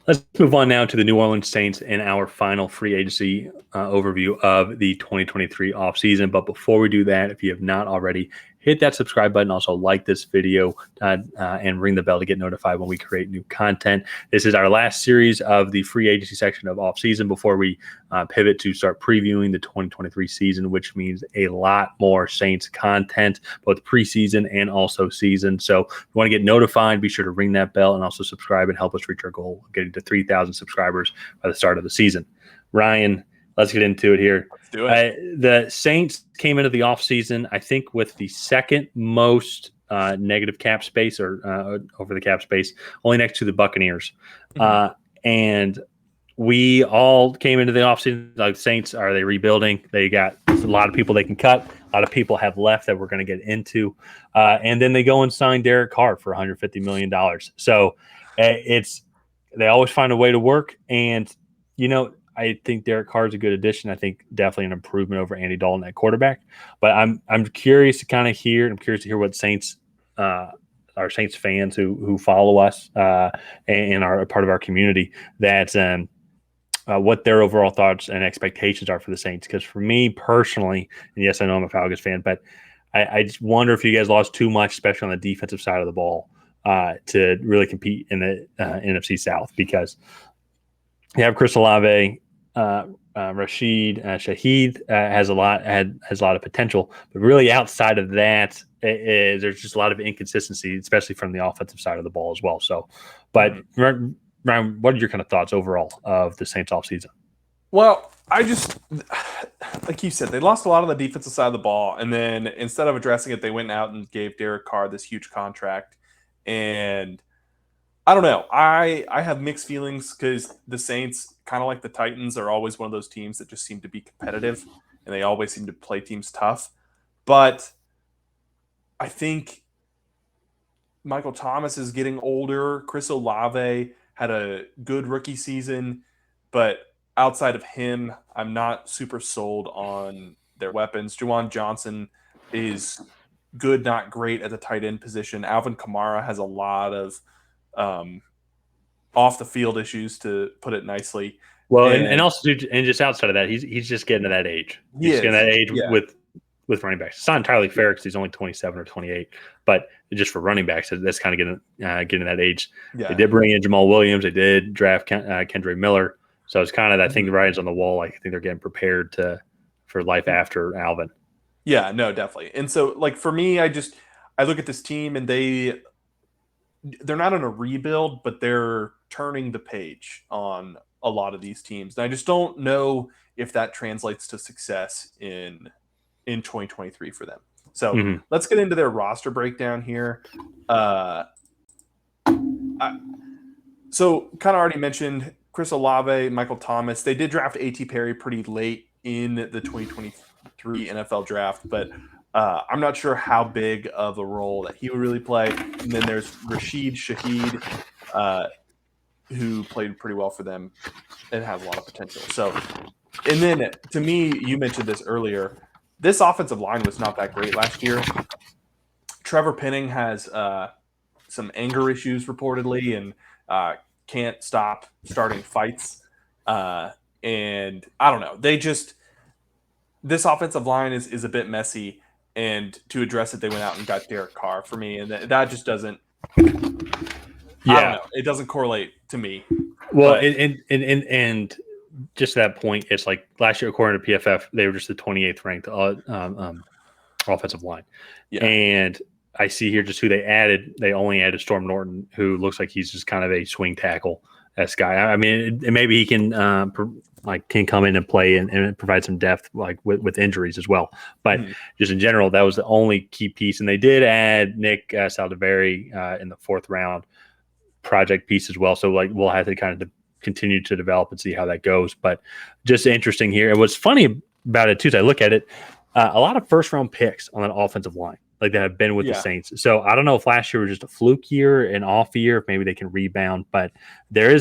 Let's move on now to the New Orleans Saints and our final free agency overview of the 2023 offseason. But before we do that, if you have not already, hit that subscribe button. Also, like this video and ring the bell to get notified when we create new content. This is our last series of the free agency section of offseason before we pivot to start previewing the 2023 season, which means a lot more Saints content, both preseason and also season. So if you want to get notified, be sure to ring that bell and also subscribe and help us reach our goal of getting to 3,000 subscribers by the start of the season. Ryan, let's get into it here. Let's do it. The Saints came into the offseason, I think, with the second most negative cap space or over the cap space, only next to the Buccaneers. Mm-hmm. And we all came into the offseason like, Saints, are they rebuilding? They got a lot of people they can cut. A lot of people have left that we're going to get into. And then they go and sign Derek Carr for $150 million. So they always find a way to work. And, I think Derek Carr is a good addition. I think definitely an improvement over Andy Dalton at quarterback. But I'm curious to kind of hear. I'm curious to hear what Saints, our Saints fans who follow us and are a part of our community, that's what their overall thoughts and expectations are for the Saints. Because for me personally, and yes, I know I'm a Falcons fan, but I just wonder if you guys lost too much, especially on the defensive side of the ball, to really compete in the NFC South, because you have Chris Olave. Rashid Shaheed has a lot of potential, but really outside of that, there's just a lot of inconsistency, especially from the offensive side of the ball as well. So, but Ryan, what are your kind of thoughts overall of the Saints offseason? Well, I just, like you said, they lost a lot on the defensive side of the ball, and then instead of addressing it, they went out and gave Derek Carr this huge contract. And I don't know. I have mixed feelings because the Saints, kind of like the Titans, are always one of those teams that just seem to be competitive, and they always seem to play teams tough. But I think Michael Thomas is getting older. Chris Olave had a good rookie season, but outside of him, I'm not super sold on their weapons. Juwan Johnson is good, not great at the tight end position. Alvin Kamara has a lot of off the field issues, to put it nicely. Well, and also, and just outside of that, he's just getting to that age. He's getting to that age with running backs. It's not entirely fair because he's only 27 or 28, but just for running backs, that's kind of getting to that age. Yeah. They did bring in Jamal Williams. They did draft Kendra Miller. So it's kind of that thing, the writing's on the wall. I think they're getting prepared for life after Alvin. Yeah, no, definitely. And so, like, for me, I look at this team and they're not in a rebuild, but they're turning the page on a lot of these teams. And I just don't know if that translates to success in 2023 for them. So let's get into their roster breakdown here. So kind of already mentioned Chris Olave, Michael Thomas. They did draft A.T. Perry pretty late in the 2023 NFL draft, but I'm not sure how big of a role that he would really play. And then there's Rashid Shaheed, who played pretty well for them and has a lot of potential. So, and then to me, you mentioned this earlier, this offensive line was not that great last year. Trevor Penning has some anger issues reportedly, and can't stop starting fights. And I don't know. This offensive line is a bit messy, and to address it, they went out and got Derek Carr for me, and that just doesn't. I don't know. It doesn't correlate to me. Well, and just to that point, it's like last year, according to PFF, they were just the 28th ranked offensive line. Yeah. And I see here just who they added. They only added Storm Norton, who looks like he's just kind of a swing tackle-esque guy. I mean, maybe he can can come in and play and provide some depth, like with injuries as well. But just in general, that was the only key piece. And they did add Nick Saldiveri in the 4th round project piece as well. So we'll have to kind of continue to develop and see how that goes. But just interesting here. And what's funny about it too, as I look at it, a lot of 1st-round picks on an offensive line, like that have been with the Saints. So I don't know if last year was just a fluke year, an off year, if maybe they can rebound. But there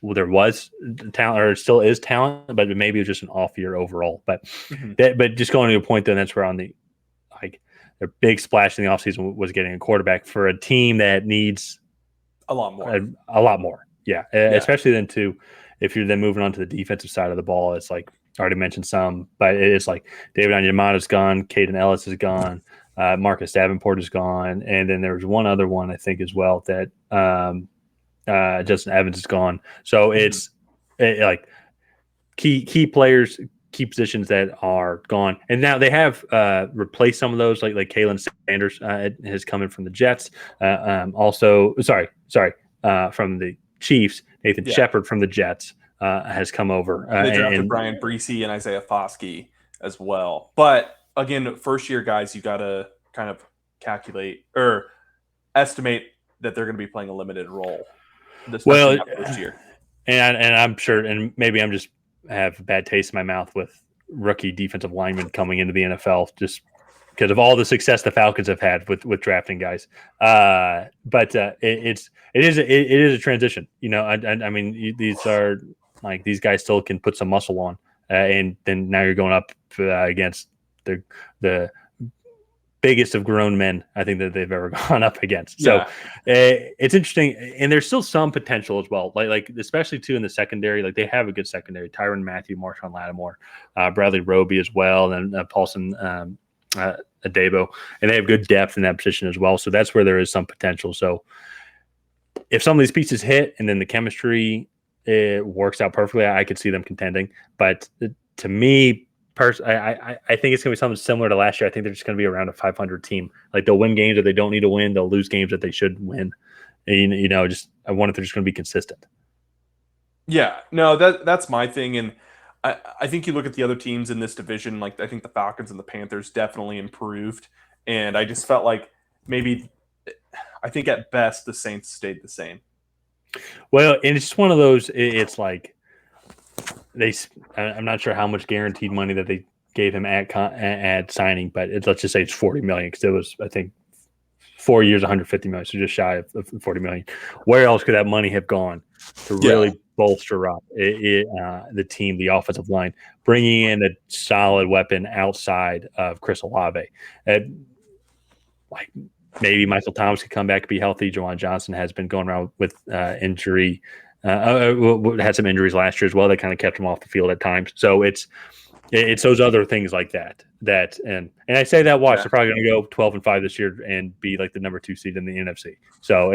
was talent, or still is talent, but maybe it was just an off year overall. But but just going to your point, then that's where on the their big splash in the offseason was getting a quarterback for a team that needs a lot more. A lot more. Yeah, Yeah. especially then too, if you're then moving on to the defensive side of the ball, it's like I already mentioned some, but it's like David Onyemata's gone, Caden Ellis is gone, Marcus Davenport is gone, and then there's one other one I think as well that Justin Evans is gone. So it's like key players, key positions that are gone, and now they have replaced some of those, like Kalen Sanders has come in from the Jets. Also, from the Chiefs, Nathan Shepard from the Jets has come over. They drafted Brian Breesy and Isaiah Foskey as well. But again, first year guys, you got to kind of calculate or estimate that they're going to be playing a limited role. Well, first year, and I'm sure, and maybe I'm just have a bad taste in my mouth with rookie defensive linemen coming into the NFL just because of all the success the Falcons have had with drafting guys. But it is a transition. You know, I mean, these are like these guys still can put some muscle on, and then now you're going up against the biggest of grown men I think that they've ever gone up against. So it's interesting, and there's still some potential as well. Like especially too in the secondary, like they have a good secondary: Tyrann Mathieu, Marshawn Lattimore, Bradley Roby as well, and Paulson Adebo, and they have good depth in that position as well. So that's where there is some potential. So if some of these pieces hit, and then the chemistry it works out perfectly, I could see them contending. But to me, I think it's going to be something similar to last year. I think they're just going to be around a 500 team. Like they'll win games that they don't need to win. They'll lose games that they should win. And, you know, just I wonder if they're just going to be consistent. Yeah, no, that's my thing. And I think you look at the other teams in this division, like I think the Falcons and the Panthers definitely improved. And I just felt like maybe I think at best the Saints stayed the same. Well, and it's just one of those, it's like I'm not sure how much guaranteed money that they gave him at signing, but let's just say it's $40 million because it was, I think, 4 years, $150 million, so just shy of $40 million. Where else could that money have gone to really bolster up the team, the offensive line, bringing in a solid weapon outside of Chris Olave? Like maybe Michael Thomas could come back and be healthy. Jawan Johnson has been going around with injury. Had some injuries last year as well that kind of kept him off the field at times. So it's those other things like that and I say that they're probably going to go 12-5 this year and be like the number 2 seed in the NFC. So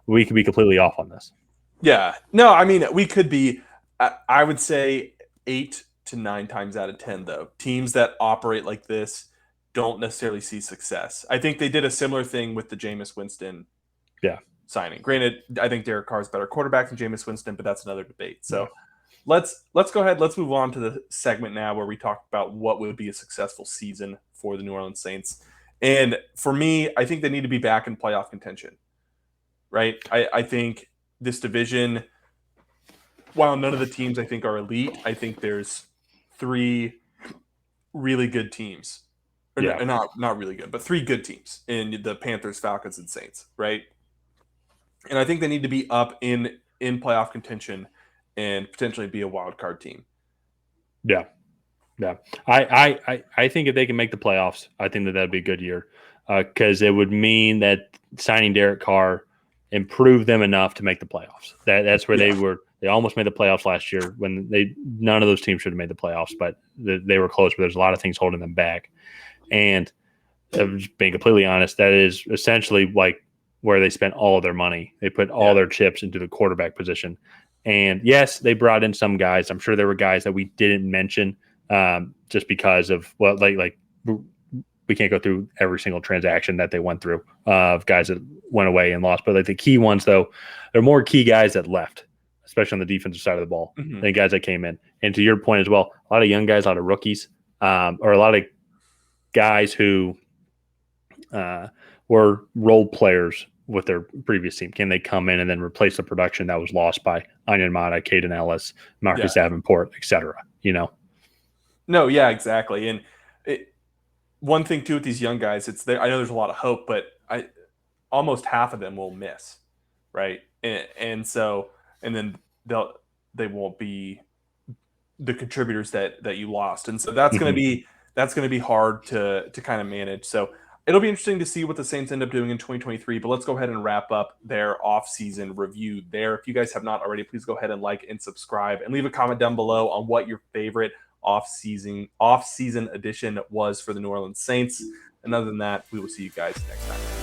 we could be completely off on this. Yeah, no, I mean we could be. I would say 8 to 9 times out of 10 though. Teams that operate like this don't necessarily see success. I think they did a similar thing with the Jameis Winston signing. Granted, I think Derek Carr is better quarterback than Jameis Winston, but that's another debate. So let's go ahead. Let's move on to the segment now where we talk about what would be a successful season for the New Orleans Saints. And for me, I think they need to be back in playoff contention, right? I think this division, while none of the teams I think are elite, I think there's 3 really good teams. Not really good, but 3 good teams in the Panthers, Falcons, and Saints, right? And I think they need to be up in playoff contention and potentially be a wild card team. Yeah. I think if they can make the playoffs, I think that'd be a good year because it would mean that signing Derek Carr improved them enough to make the playoffs. That's where they were. They almost made the playoffs last year when none of those teams should have made the playoffs, but they were close. But there's a lot of things holding them back. And just being completely honest, that is essentially like where they spent all of their money. They put all their chips into the quarterback position. And yes, they brought in some guys. I'm sure there were guys that we didn't mention just because of like we can't go through every single transaction that they went through of guys that went away and lost. But like the key ones, though, there are more key guys that left, especially on the defensive side of the ball, than guys that came in. And to your point as well, a lot of young guys, a lot of rookies, or a lot of guys who were role players with their previous team. Can they come in and then replace the production that was lost by Onyemata, Caden Ellis, Marcus Davenport, etc.? You know? No, yeah, exactly. And one thing too with these young guys, I know there's a lot of hope, but almost half of them will miss, right? And then they won't be the contributors that you lost, and so that's going to be hard to kind of manage. So It'll be interesting to see what the Saints end up doing in 2023, but let's go ahead and wrap up their off-season review there. If you guys have not already, please go ahead and like and subscribe and leave a comment down below on what your favorite off-season edition was for the New Orleans Saints. And other than that, we will see you guys next time.